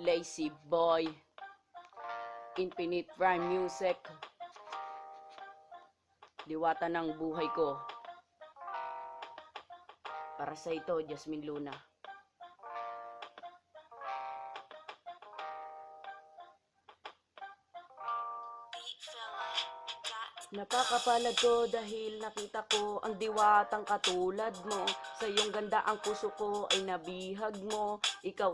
Lazy Boy, Infinite Rhyme Music, diwata ng buhay ko. Para sa ito, Jasmine Luna. Napakapalad ko dahil nakita ko ang diwatang katulad mo. Sa iyong ganda ang puso ko ay nabihag mo. Ikaw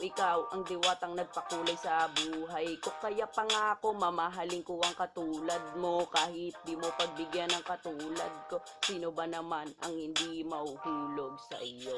ang diwatang nagpakulay sa buhay ko. Kaya pangako mamahalin ko ang katulad mo. Kahit di mo pagbigyan ng katulad ko, sino ba naman ang hindi mauhulog sa iyo?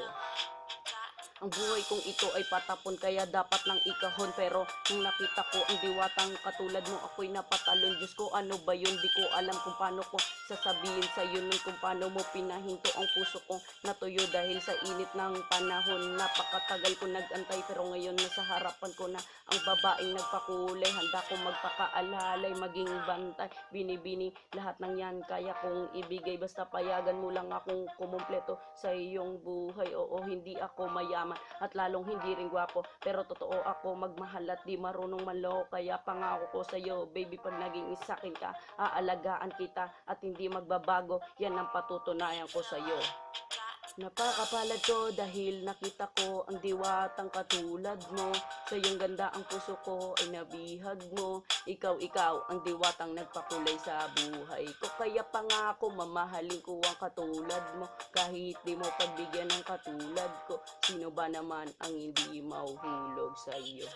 Ang buhay kong ito ay patapon, kaya dapat nang ikahon. Pero nung nakita ko ang diwatang katulad mo, ako'y napatalon. Diyos ko, ano ba yun? Di ko alam kung paano ko sasabihin sa'yo nun, kung paano mo pinahinto ang puso kong natuyo dahil sa init ng panahon. Napakatagal ko nag-antay, pero ngayon nasa harapan ko na ang babaeng nagpakulay. Handa kong magpakaalalay, maging bantay, binibini, lahat ng yan kaya kong ibigay. Basta payagan mo lang akong kumumpleto sa iyong buhay. Oo, hindi ako mayaman at lalong hindi rin gwapo, pero totoo ako magmahal at di marunong manloko. Kaya pangako ko sa'yo, baby, pag naging isakin ka, aalagaan kita at hindi magbabago. Yan ang patutunayan ko sa'yo. Napakapalad ko dahil nakita ko ang diwatang katulad mo. Sa iyong ganda ang puso ko ay nabihag mo. Ikaw ang diwatang nagpakulay sa buhay ko. Kaya pangako mamahalin ko ang katulad mo. Kahit di mo pagbigyan ng katulad ko, sino ba naman ang hindi mauhulog sa iyo?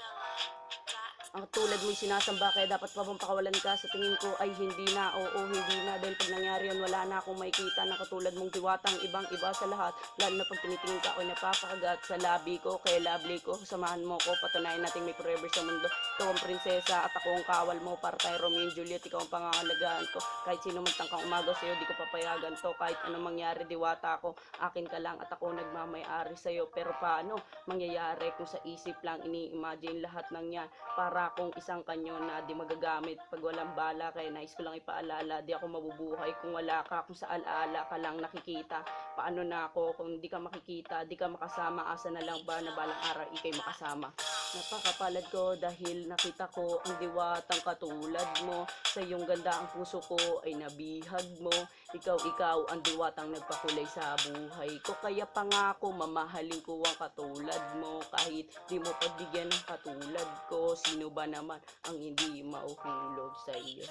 Ang tulad mo'y sinasamba, kaya dapat pa bang pakawalan ka? Sa tingin ko ay hindi na, oo hindi na. Dahil pag nangyari yun, wala na akong makikita na katulad mong diwatang ibang iba sa lahat. Lalo na pag tinitingin ka ako'y napapakagat sa labi ko, kaya lovely ko. Samahan mo ko, patunayan natin may forever sa mundo. Ikaw ang prinsesa at ako ang kawal mo. Para tayo Romeo and Juliet, ikaw ang pangangalagaan ko. Kahit sino magtangkang umagaw sa'yo, di ko papayagan to. Kahit anong mangyari, diwata ko, akin ka lang at ako nagmamayari sa'yo. Pero paano mangyayari kung sa isip lang ini-imagine lahat ng yan? Para akong isang kanyo na di magagamit pag walang bala. Kaya nais ko lang ipaalala, di ako mabubuhay kung wala ka. Kung sa alaala ka lang nakikita, paano na ako kung di ka makikita, di ka makasama? Asa na lang ba na balang araw ikay makasama? Napakapalad ko dahil nakita ko ang diwatang katulad mo. Sa iyong ganda ang puso ko ay nabihag mo. Ikaw ang diwatang nagpakulay sa buhay ko. Kaya pangako mamahalin ko ang katulad mo. Kahit di mo pagbigyan ng katulad ko, sino ba naman ang hindi mauhulog sa iyo?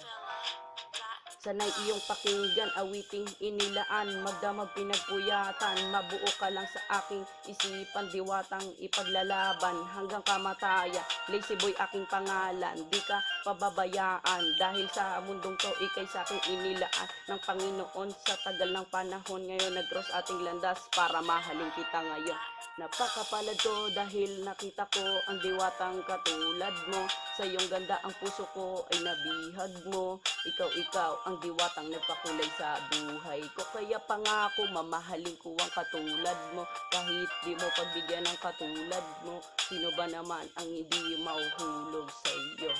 Sanay iyong pakinggan, awiting inilaan, magdamag pinagpuyatan, mabuo ka lang sa aking isipan, diwatang ipaglalaban hanggang kamataya. Lazy Boy aking pangalan, di ka pababayaan, dahil sa mundong to ikay sa aking inilaan ng Panginoon. Sa tagal ng panahon ngayon nag-cross ating landas para mahalin kita ngayon. Napakapalad ko dahil nakita ko ang diwatang katulad mo. Sa iyong ganda ang puso ko ay nabihag mo. Ikaw ang diwatang nagpakulay sa buhay ko. Kaya pangako mamahalin ko ang katulad mo. Kahit di mo pagbigyan ng katulad mo, sino ba naman ang hindi mauhulog sa iyo?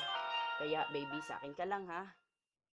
Kaya baby, sa akin ka lang ha.